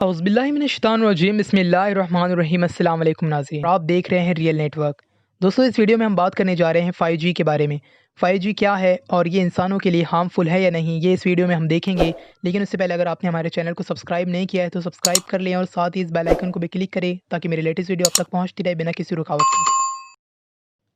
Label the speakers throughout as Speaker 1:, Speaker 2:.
Speaker 1: औज़ुबिल्लाहिमिनश्शैतानिर्रजीम बिस्मिल्लाहिर्रहमानिर्रहीम अस्सलाम वालेकुम नाज़रीन, आप देख रहे हैं रियल नेटवर्क। दोस्तों, इस वीडियो में हम बात करने जा रहे हैं 5G के बारे में। 5G क्या है और ये इंसानों के लिए हार्मफुल है या नहीं, ये इस वीडियो में हम देखेंगे। लेकिन उससे पहले अगर आपने हमारे चैनल को सब्सक्राइब नहीं किया है तो सब्सक्राइब कर लें और साथ ही इस बेल आइकन को भी क्लिक करें ताकि मेरी लेटेस्ट वीडियो आप तक पहुँचती रहे बिना किसी रुकावट के।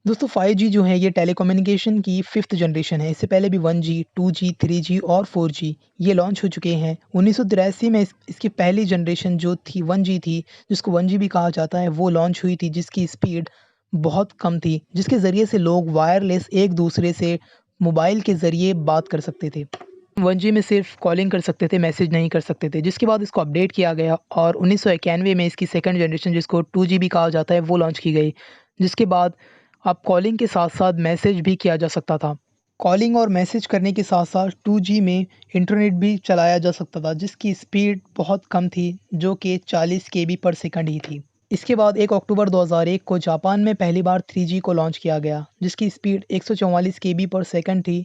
Speaker 1: दोस्तों, 5G जो है ये टेलीकम्युनिकेशन की 5th जनरेशन है। इससे पहले भी 1G, 2G, 3G और 4G ये लॉन्च हो चुके हैं। 1983 में इसकी पहली जनरेशन जो थी 1G थी, जिसको 1G भी कहा जाता है, वो लॉन्च हुई थी जिसकी स्पीड बहुत कम थी, जिसके ज़रिए से लोग वायरलेस एक-दूसरे से मोबाइल के ज़रिए बात कर सकते थे। 1G में सिर्फ कॉलिंग कर सकते थे, मैसेज नहीं कर सकते थे, जिसके बाद इसको अपडेट किया गया और 1991 में इसकी सेकंड जनरेशन जिसको 2G भी कहा जाता है वो लॉन्च की गई। जिसके बाद अब कॉलिंग के साथ-साथ मैसेज भी किया जा सकता था। कॉलिंग और मैसेज करने के साथ-साथ 2G में इंटरनेट भी चलाया जा सकता था, जिसकी स्पीड बहुत कम थी, जो कि 40 केबी पर सेकंड ही थी। इसके बाद 1 अक्टूबर 2001 को जापान में पहली बार 3G को लॉन्च किया गया, जिसकी स्पीड 144 केबी पर सेकंड थी।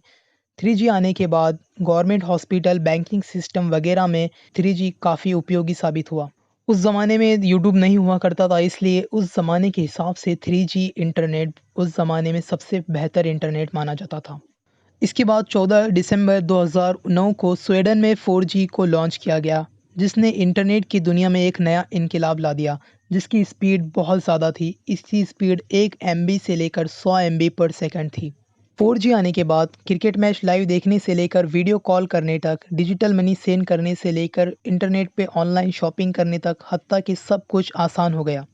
Speaker 1: 3G आने के बाद गवर्नमेंट हॉस्पिटल, बैंकिंग सिस्टम वगैरह में 3G काफ़ी उपयोगी साबित हुआ। उस ज़माने में यूट्यूब नहीं हुआ करता था, इसलिए उस ज़माने के हिसाब से 3G इंटरनेट उस ज़माने में सबसे बेहतर इंटरनेट माना जाता था। इसके बाद 14 दिसंबर 2009 को स्वीडन में 4G को लॉन्च किया गया, जिसने इंटरनेट की दुनिया में एक नया इनकलाब ला दिया, जिसकी स्पीड बहुत ज़्यादा थी। इसकी स्पीड 1 MB से लेकर 100 MB पर सेकंड थी। 4G आने के बाद क्रिकेट मैच लाइव देखने से लेकर वीडियो कॉल करने तक, डिजिटल मनी सेंड करने से लेकर इंटरनेट पे ऑनलाइन शॉपिंग करने तक, हत्ता कि सब कुछ आसान हो गया।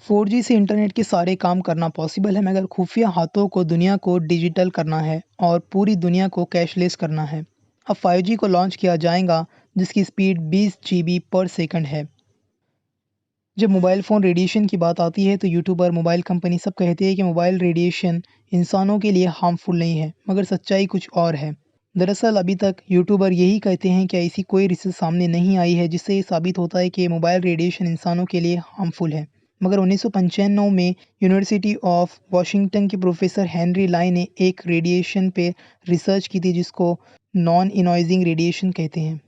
Speaker 1: 4G से इंटरनेट के सारे काम करना पॉसिबल है, मगर खुफिया हाथों को दुनिया को डिजिटल करना है और पूरी दुनिया को कैशलेस करना है। अब 5G को लॉन्च किया जाएगा, जिसकी स्पीड 20 GB पर सेकंड है। जब मोबाइल फ़ोन रेडिएशन की बात आती है तो यूट्यूबर, मोबाइल कंपनी सब कहते हैं कि मोबाइल रेडिएशन इंसानों के लिए हार्मफुल नहीं है, मगर सच्चाई कुछ और है। दरअसल अभी तक यूट्यूबर यही कहते हैं कि ऐसी कोई रिसर्च सामने नहीं आई है जिससे ये साबित होता है कि मोबाइल रेडिएशन इंसानों के लिए हार्मफुल है। मगर 1995 में यूनिवर्सिटी ऑफ वॉशिंगटन के प्रोफेसर हेनरी लाई ने एक रेडिएशन पे रिसर्च की थी जिसको नॉन इनॉइजिंग रेडिएशन कहते हैं।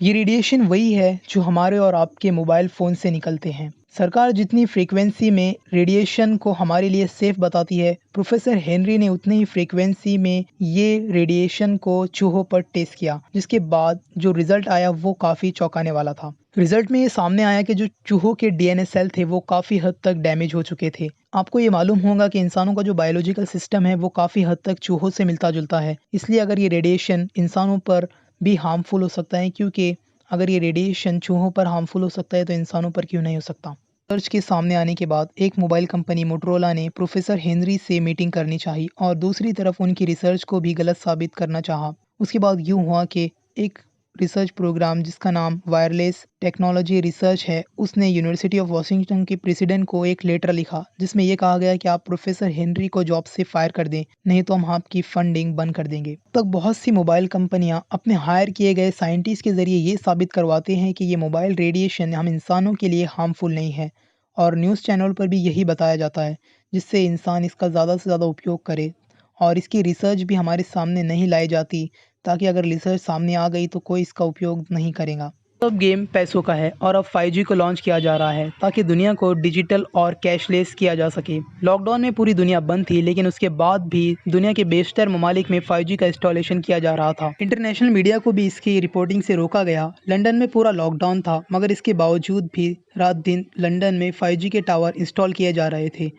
Speaker 1: ये रेडिएशन वही है जो हमारे और आपके मोबाइल फ़ोन से निकलते हैं। सरकार जितनी फ्रीक्वेंसी में रेडिएशन को हमारे लिए सेफ़ बताती है, प्रोफेसर हेनरी ने उतनी ही फ्रीक्वेंसी में ये रेडिएशन को चूहों पर टेस्ट किया, जिसके बाद जो रिज़ल्ट आया वो काफ़ी चौंकाने वाला था। रिज़ल्ट में ये सामने आया कि जो चूहों के DNA सेल थे वो काफ़ी हद तक डैमेज हो चुके थे। आपको ये मालूम होगा कि इंसानों का जो बायोलॉजिकल सिस्टम है वो काफ़ी हद तक चूहों से मिलता-जुलता है। इसलिए अगर ये रेडिएशन इंसानों पर भी हार्मफुल हो सकता है, क्योंकि अगर ये रेडिएशन चूहों पर हार्मफुल हो सकता है तो इंसानों पर क्यों नहीं हो सकता। रिसर्च के सामने आने के बाद एक मोबाइल कंपनी मोटरोला ने प्रोफेसर हेनरी से मीटिंग करनी चाहिए और दूसरी तरफ उनकी रिसर्च को भी गलत साबित करना चाहा। उसके बाद यूँ हुआ कि एक रिसर्च प्रोग्राम जिसका नाम वायरलेस टेक्नोलॉजी रिसर्च है, उसने यूनिवर्सिटी ऑफ वॉशिंगटन के प्रेसिडेंट को एक लेटर लिखा जिसमें ये कहा गया कि आप प्रोफेसर हेनरी को जॉब से फायर कर दें, नहीं तो हम आपकी फंडिंग बंद कर देंगे। तक बहुत सी मोबाइल कंपनियां अपने हायर किए गए साइंटिस्ट के ज़रिए ये साबित करवाते हैं कि ये मोबाइल रेडिएशन हम इंसानों के लिए हार्मफुल नहीं है, और न्यूज़ चैनल पर भी यही बताया जाता है, जिससे इंसान इसका ज़्यादा से ज़्यादा उपयोग करे और इसकी रिसर्च भी हमारे सामने नहीं लाई जाती, ताकि अगर रिसर्च सामने आ गई तो कोई इसका उपयोग नहीं करेगा। अब गेम पैसों का है और अब 5G को लॉन्च किया जा रहा है ताकि दुनिया को डिजिटल और कैशलेस किया जा सके। लॉकडाउन में पूरी दुनिया बंद थी, लेकिन उसके बाद भी दुनिया के बेशतर ममालिक में 5G का इंस्टॉलेशन किया जा रहा था। इंटरनेशनल मीडिया को भी इसकी रिपोर्टिंग से रोका गया। लंदन में पूरा लॉकडाउन था, मगर इसके बावजूद भी रात दिन लंदन में 5G के टावर इंस्टॉल किए जा रहे थे।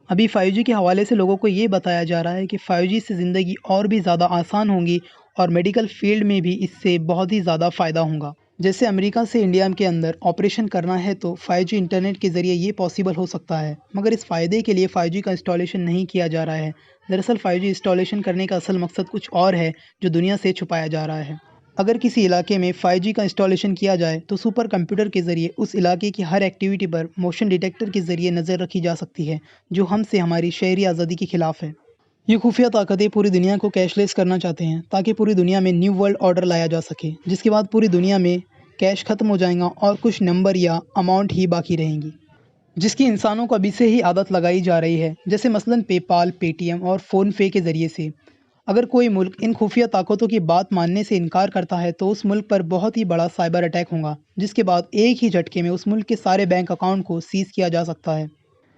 Speaker 1: अभी 5G के हवाले से लोगों को ये बताया जा रहा है कि 5G से ज़िंदगी और भी ज़्यादा आसान होंगी और मेडिकल फील्ड में भी इससे बहुत ही ज़्यादा फ़ायदा होगा। जैसे अमेरिका से इंडिया के अंदर ऑपरेशन करना है तो 5G इंटरनेट के ज़रिए ये पॉसिबल हो सकता है, मगर इस फ़ायदे के लिए 5G का इंस्टॉलेशन नहीं किया जा रहा है। दरअसल 5G इंस्टॉलेशन करने का असल मकसद कुछ और है जो दुनिया से छुपाया जा रहा है। अगर किसी इलाके में 5G का इंस्टॉलेशन किया जाए तो सुपर कंप्यूटर के ज़रिए उस इलाके की हर एक्टिविटी पर मोशन डिटेक्टर के ज़रिए नज़र रखी जा सकती है, जो हमसे हमारी शहरी आज़ादी के खिलाफ है। ये खुफिया ताकतें पूरी दुनिया को कैशलेस करना चाहते हैं ताकि पूरी दुनिया में न्यू वर्ल्ड ऑर्डर लाया जा सके, जिसके बाद पूरी दुनिया में कैश ख़त्म हो जाएगा और कुछ नंबर या अमाउंट ही बाकी रहेंगी, जिसकी इंसानों को अभी से ही आदत लगाई जा रही है, जैसे मसलन पेपाल, पेटीएम और फ़ोन पे के ज़रिए से। अगर कोई मुल्क इन खुफिया ताकतों की बात मानने से इनकार करता है तो उस मुल्क पर बहुत ही बड़ा साइबर अटैक होगा, जिसके बाद एक ही झटके में उस मुल्क के सारे बैंक अकाउंट को सीज़ किया जा सकता है,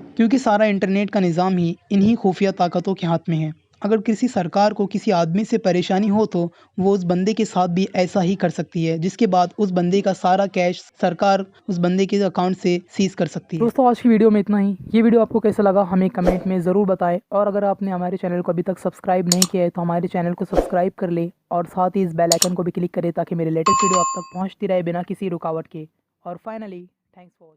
Speaker 1: क्योंकि सारा इंटरनेट का निज़ाम ही इन्हीं खुफिया ताकतों के हाथ में है। अगर किसी सरकार को किसी आदमी से परेशानी हो तो वो उस बंदे के साथ भी ऐसा ही कर सकती है, जिसके बाद उस बंदे का सारा कैश सरकार उस बंदे के अकाउंट से सीज़ कर सकती है। दोस्तों, आज की वीडियो में इतना ही। ये वीडियो आपको कैसा लगा हमें कमेंट में ज़रूर बताएं, और अगर आपने हमारे चैनल को अभी तक सब्सक्राइब नहीं किया है तो हमारे चैनल को सब्सक्राइब कर ले और साथ ही इस बेल आइकन को भी क्लिक करें ताकि मेरे लेटेस्ट वीडियो आप तक पहुँचती रहे बिना किसी रुकावट के। और फाइनली, थैंक्स फॉर